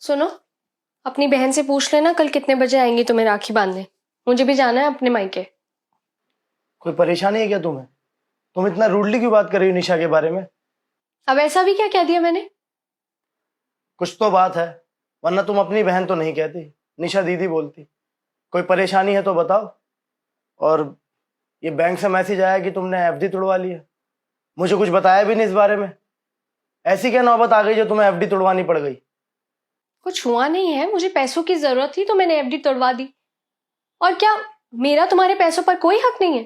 सुनो, अपनी बहन से पूछ लेना कल कितने बजे आएंगी तुम्हें राखी बांधने। मुझे भी जाना है अपने मायके। कोई परेशानी है क्या तुम्हें? तुम इतना रूडली क्यों बात कर रही हो निशा के बारे में? अब ऐसा भी क्या कह दिया मैंने? कुछ तो बात है, वरना तुम अपनी बहन तो नहीं कहती, निशा दीदी बोलती। कोई परेशानी है तो बताओ। और ये बैंक से मैसेज आया कि तुमने एफडी तुड़वा ली है, मुझे कुछ बताया भी नहीं इस बारे में। ऐसी क्या नौबत आ गई जो तुम्हें एफडी तुड़वानी पड़ गई? कुछ हुआ नहीं है, मुझे पैसों की जरूरत थी तो मैंने एफडी तोड़वा दी। और क्या मेरा तुम्हारे पैसों पर कोई हक नहीं है?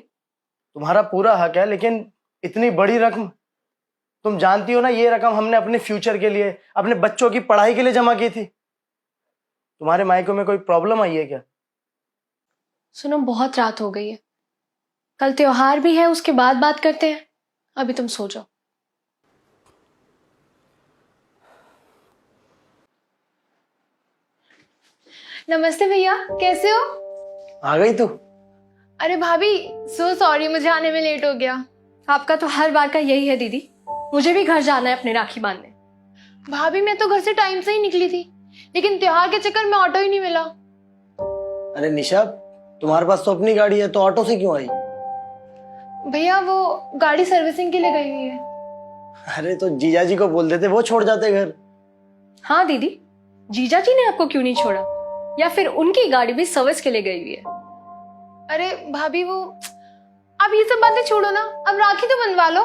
तुम्हारा पूरा हक है, लेकिन इतनी बड़ी रकम, तुम जानती हो ना ये रकम हमने अपने फ्यूचर के लिए, अपने बच्चों की पढ़ाई के लिए जमा की थी। तुम्हारे मायके में कोई प्रॉब्लम आई है क्या? सुनो, बहुत रात हो गई है, कल त्योहार भी है, उसके बाद बात करते हैं। अभी तुम सो जाओ। नमस्ते भैया, कैसे हो? आ गई तू? अरे भाभी, सो सॉरी, मुझे आने में लेट हो गया। आपका तो हर बार का यही है दीदी, मुझे भी घर जाना है अपने राखी बांधने। भाभी, मैं तो घर से टाइम से ही निकली थी, लेकिन त्योहार के चक्कर में ऑटो ही नहीं मिला। अरे निशा, तुम्हारे पास तो अपनी गाड़ी है, तो ऑटो से क्यों आई? भैया, वो गाड़ी सर्विसिंग के लिए गई हुई है। अरे तो जीजा जी को बोल देते, वो छोड़ जाते घर। हाँ दीदी, जीजा जी ने आपको क्यों नहीं छोड़ा? या फिर उनकी गाड़ी भी सर्विस के लिए गई हुई है? अरे भाभी, वो अब ये सब बातें छोड़ो ना, अब राखी तो बनवा लो।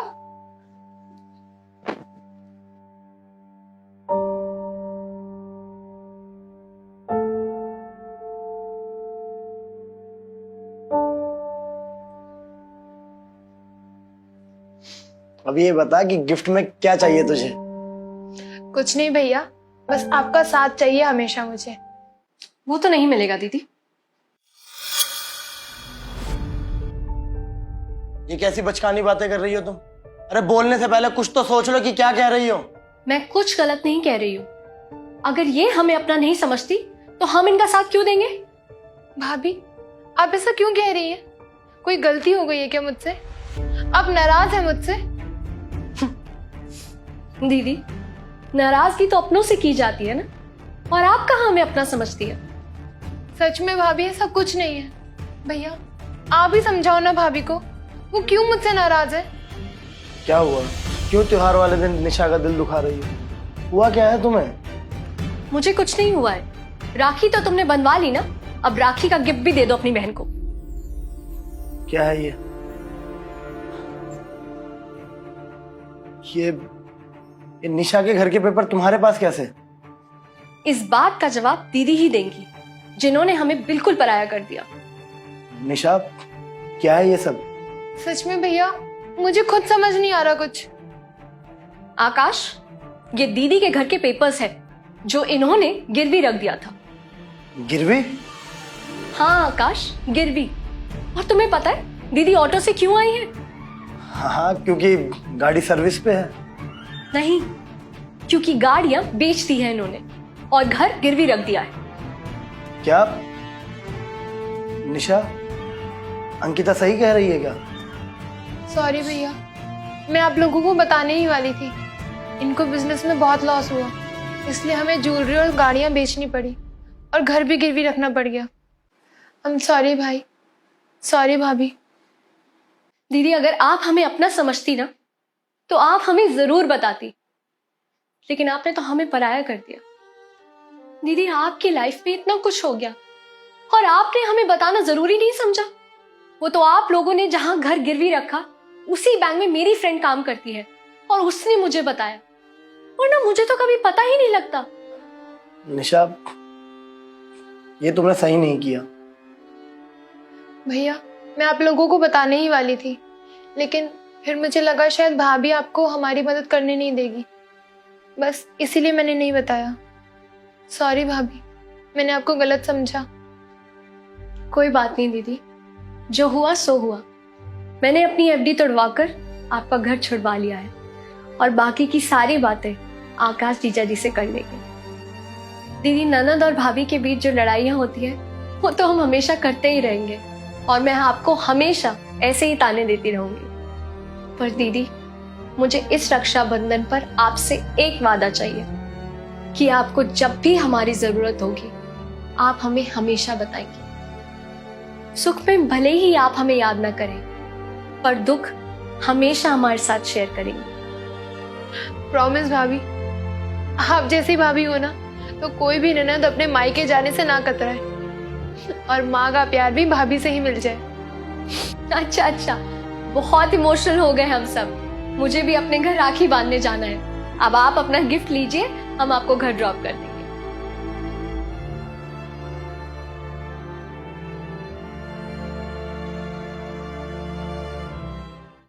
अब ये बता कि गिफ्ट में क्या चाहिए तुझे? कुछ नहीं भैया, बस आपका साथ चाहिए हमेशा मुझे। वो तो नहीं मिलेगा दीदी। ये कैसी बचकानी बातें कर रही हो तुम? अरे बोलने से पहले कुछ तो सोच लो कि क्या कह रही हो। मैं कुछ गलत नहीं कह रही हूँ। अगर ये हमें अपना नहीं समझती तो हम इनका साथ क्यों देंगे? भाभी, आप ऐसा क्यों कह रही हैं? कोई गलती हो गई है क्या मुझसे? आप नाराज हैं मुझसे? दीदी, नाराजगी तो अपनों से की जाती है ना, और आप कहाँ हमें अपना समझती है? सच में भाभी, ऐसा कुछ नहीं है। भैया, आप ही समझाओ ना भाभी को, वो क्यों मुझसे नाराज है? क्या हुआ? क्यों त्योहार वाले दिन निशा का दिल दुखा रही है? हुआ क्या है तुम्हें? मुझे कुछ नहीं हुआ है। राखी तो तुमने बनवा ली ना, अब राखी का गिफ्ट भी दे दो अपनी बहन को। क्या है ये निशा के घर के पेपर तुम्हारे पास कैसे? इस बात का जवाब दीदी ही देंगी, जिन्होंने हमें बिल्कुल पराया कर दिया। निशा, क्या है ये सब? सच में भैया, मुझे खुद समझ नहीं आ रहा कुछ। आकाश, ये दीदी के घर के पेपर्स है जो इन्होंने गिरवी रख दिया था। गिरवी? हाँ आकाश, गिरवी। और तुम्हें पता है दीदी ऑटो से क्यों आई है? हाँ, क्योंकि गाड़ी सर्विस पे है। नहीं, क्योंकि गाड़ियां बेच दी है इन्होंने और घर गिरवी रख दिया है। क्या निशा, अंकिता सही कह रही है क्या? सॉरी भैया, मैं आप लोगों को बताने ही वाली थी। इनको बिजनेस में बहुत लॉस हुआ, इसलिए हमें ज्वेलरी और गाड़ियां बेचनी पड़ी और घर भी गिरवी रखना पड़ गया। I'm सॉरी भाई, सॉरी भाभी। दीदी, अगर आप हमें अपना समझती ना तो आप हमें जरूर बताती, लेकिन आपने तो हमें पराया कर दिया। दीदी, आपकी लाइफ में इतना कुछ हो गया और आपने हमें बताना जरूरी नहीं समझा। वो तो आप लोगों ने जहां घर गिरवी रखा उसी बैंक में मेरी फ्रेंड काम करती है और उसने मुझे बताया, वरना मुझे तो कभी पता ही नहीं लगता। निशा, ये तुमने सही नहीं किया। भैया, मैं आप लोगों को बताने ही वाली थी, लेकिन फिर मुझे लगा शायद भाभी आपको हमारी मदद करने नहीं देगी, बस इसीलिए मैंने नहीं बताया। सॉरी भाभी, मैंने आपको गलत समझा। कोई बात नहीं दीदी, जो हुआ सो हुआ। मैंने अपनी एफडी तोड़वाकर आपका घर छुड़वा लिया है और बाकी की सारी बातें आकाश जीजा जी से कर लेंगे। दीदी, ननद और भाभी के बीच जो लड़ाइयाँ होती है वो तो हम हमेशा करते ही रहेंगे और मैं आपको हमेशा ऐसे ही ताने देती रहूंगी। पर दीदी, मुझे इस रक्षाबंधन पर आपसे एक वादा चाहिए। कि आपको जब भी हमारी जरूरत होगी आप हमें हमेशा बताएंगे। सुख में भले ही आप हमें याद ना करें, पर दुख हमेशा हमारे साथ शेयर करेंगे। प्रॉमिस भाभी, आप जैसी भाभी हो ना तो कोई भी ननद अपने मायके जाने से ना कतराए, और माँ का प्यार भी भाभी से ही मिल जाए। अच्छा अच्छा, बहुत इमोशनल हो गए हम सब। मुझे भी अपने घर राखी बांधने जाना है। अब आप अपना गिफ्ट लीजिए, हम आपको घर ड्रॉप कर देंगे।